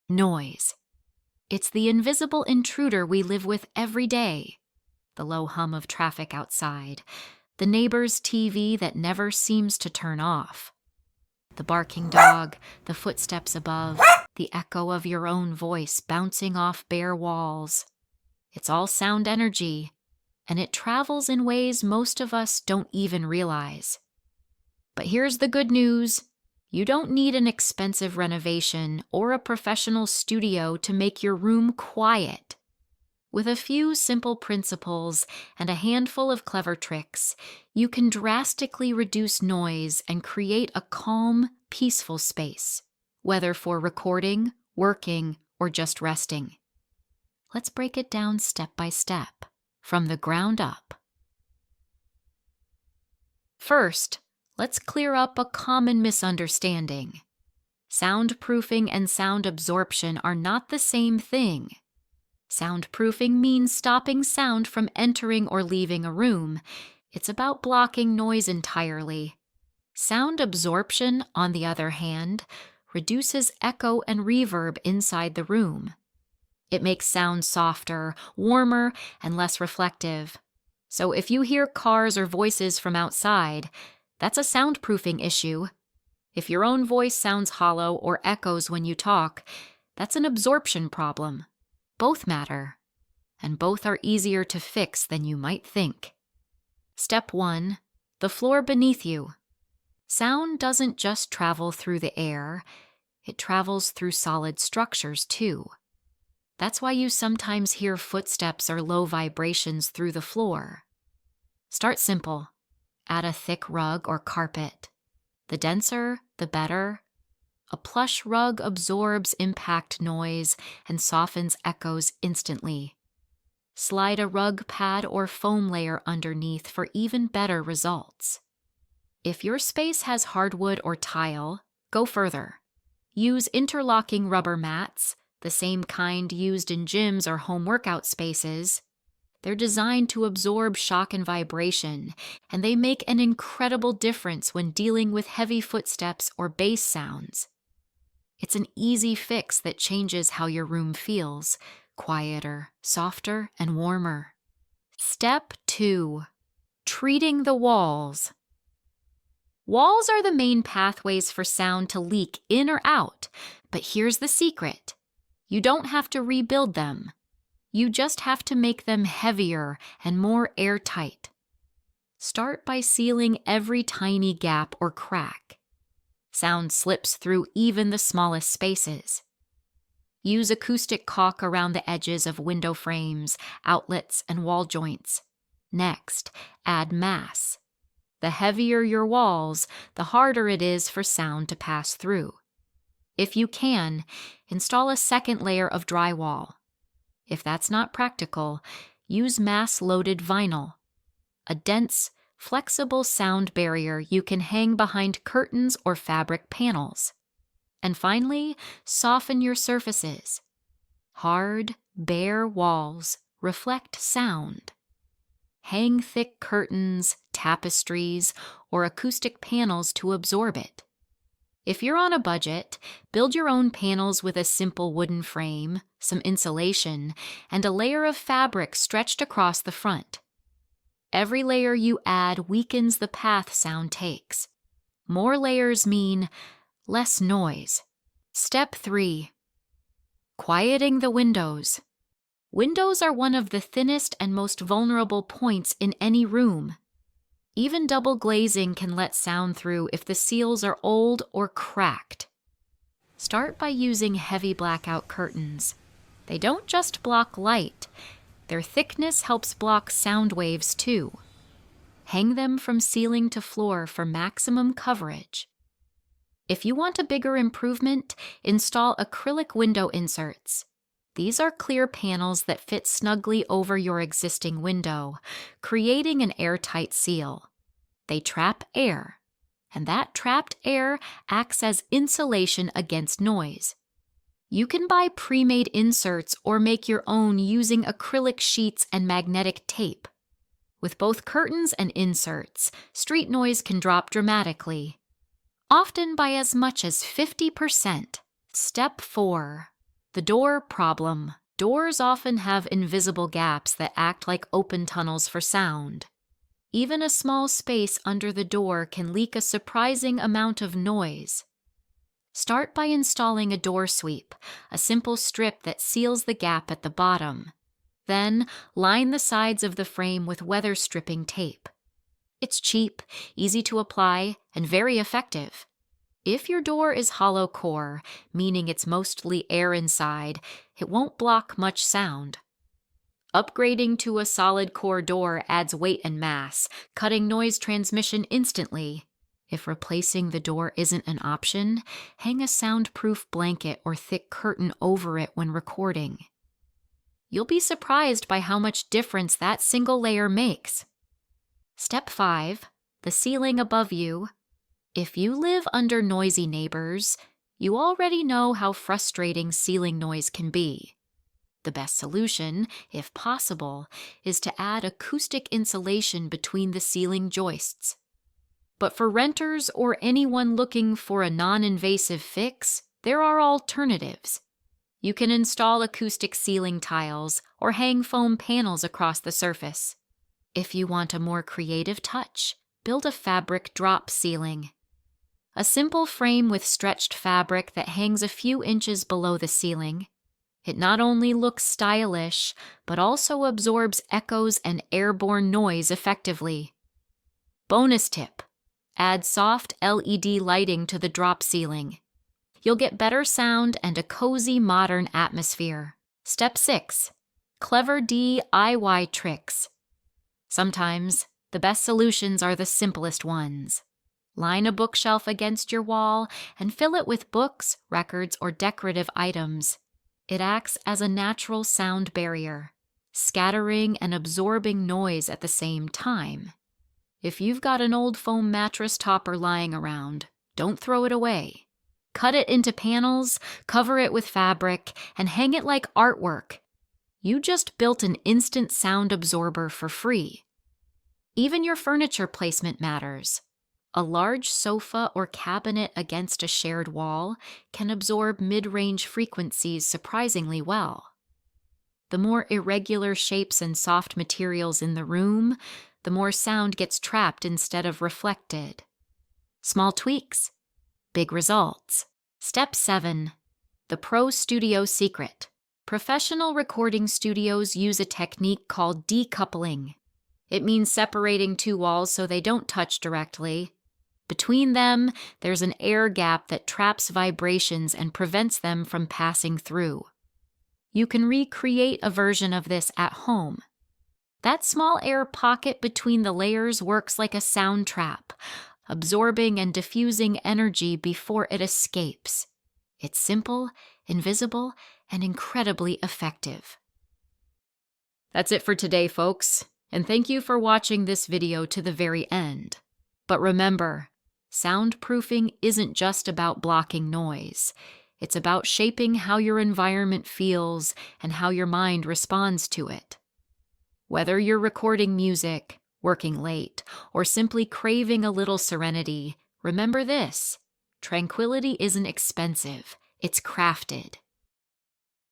Noise. It's the invisible intruder we live with every day. The low hum of traffic outside, the neighbor's TV that never seems to turn off, the barking dog, the footsteps above, the echo of your own voice bouncing off bare walls. It's all sound energy, and it travels in ways most of us don't even realize. But here's the good news. You don't need an expensive renovation or a professional studio to make your room quiet. With a few simple principles and a handful of clever tricks, you can drastically reduce noise and create a calm, peaceful space, whether for recording, working, or just resting. Let's break it down step by step, from the ground up. First, let's clear up a common misunderstanding. Soundproofing and sound absorption are not the same thing. Soundproofing means stopping sound from entering or leaving a room. It's about blocking noise entirely. Sound absorption, on the other hand, reduces echo and reverb inside the room. It makes sound softer, warmer, and less reflective. So if you hear cars or voices from outside, that's a soundproofing issue. If your own voice sounds hollow or echoes when you talk, that's an absorption problem. Both matter, and both are easier to fix than you might think. Step 1. The floor beneath you. Sound doesn't just travel through the air, it travels through solid structures too. That's why you sometimes hear footsteps or low vibrations through the floor. Start simple. Add a thick rug or carpet. The denser, the better. A plush rug absorbs impact noise and softens echoes instantly. Slide a rug pad or foam layer underneath for even better results. If your space has hardwood or tile, go further. Use interlocking rubber mats, the same kind used in gyms or home workout spaces. They're designed to absorb shock and vibration, and they make an incredible difference when dealing with heavy footsteps or bass sounds. It's an easy fix that changes how your room feels, quieter, softer, and warmer. Step 2. Treating the walls. Walls are the main pathways for sound to leak in or out, but here's the secret. You don't have to rebuild them. You just have to make them heavier and more airtight. Start by sealing every tiny gap or crack. Sound slips through even the smallest spaces. Use acoustic caulk around the edges of window frames, outlets, and wall joints. Next, add mass. The heavier your walls, the harder it is for sound to pass through. If you can, install a second layer of drywall. If that's not practical, use mass-loaded vinyl, a dense, flexible sound barrier you can hang behind curtains or fabric panels. And finally, soften your surfaces. Hard, bare walls reflect sound. Hang thick curtains, tapestries, or acoustic panels to absorb it. If you're on a budget, build your own panels with a simple wooden frame, some insulation, and a layer of fabric stretched across the front. Every layer you add weakens the path sound takes. More layers mean less noise. Step 3. Quieting the windows. Windows are one of the thinnest and most vulnerable points in any room. Even double glazing can let sound through if the seals are old or cracked. Start by using heavy blackout curtains. They don't just block light. Their thickness helps block sound waves too. Hang them from ceiling to floor for maximum coverage. If you want a bigger improvement, install acrylic window inserts. These are clear panels that fit snugly over your existing window, creating an airtight seal. They trap air, and that trapped air acts as insulation against noise. You can buy pre-made inserts or make your own using acrylic sheets and magnetic tape. With both curtains and inserts, street noise can drop dramatically, often by as much as 50%. Step 4. The door problem. Doors often have invisible gaps that act like open tunnels for sound. Even a small space under the door can leak a surprising amount of noise. Start by installing a door sweep, a simple strip that seals the gap at the bottom. Then, line the sides of the frame with weather stripping tape. It's cheap, easy to apply, and very effective. If your door is hollow core, meaning it's mostly air inside, it won't block much sound. Upgrading to a solid core door adds weight and mass, cutting noise transmission instantly. If replacing the door isn't an option, hang a soundproof blanket or thick curtain over it when recording. You'll be surprised by how much difference that single layer makes. Step 5. The ceiling above you. If you live under noisy neighbors, you already know how frustrating ceiling noise can be. The best solution, if possible, is to add acoustic insulation between the ceiling joists. But for renters or anyone looking for a non-invasive fix, there are alternatives. You can install acoustic ceiling tiles or hang foam panels across the surface. If you want a more creative touch, build a fabric drop ceiling. A simple frame with stretched fabric that hangs a few inches below the ceiling. It not only looks stylish, but also absorbs echoes and airborne noise effectively. Bonus tip: add soft LED lighting to the drop ceiling. You'll get better sound and a cozy modern atmosphere. Step 6. Clever DIY tricks. Sometimes, the best solutions are the simplest ones. Line a bookshelf against your wall and fill it with books, records, or decorative items. It acts as a natural sound barrier, scattering and absorbing noise at the same time. If you've got an old foam mattress topper lying around, don't throw it away. Cut it into panels, cover it with fabric, and hang it like artwork. You just built an instant sound absorber for free. Even your furniture placement matters. A large sofa or cabinet against a shared wall can absorb mid-range frequencies surprisingly well. The more irregular shapes and soft materials in the room, the more sound gets trapped instead of reflected. Small tweaks, big results. Step 7. The Pro Studio Secret. Professional recording studios use a technique called decoupling. It means separating two walls so they don't touch directly. Between them, there's an air gap that traps vibrations and prevents them from passing through. You can recreate a version of this at home. That small air pocket between the layers works like a sound trap, absorbing and diffusing energy before it escapes. It's simple, invisible, and incredibly effective. That's it for today, folks, and thank you for watching this video to the very end. But remember, soundproofing isn't just about blocking noise. It's about shaping how your environment feels and how your mind responds to it. Whether you're recording music, working late, or simply craving a little serenity, remember this: tranquility isn't expensive, it's crafted.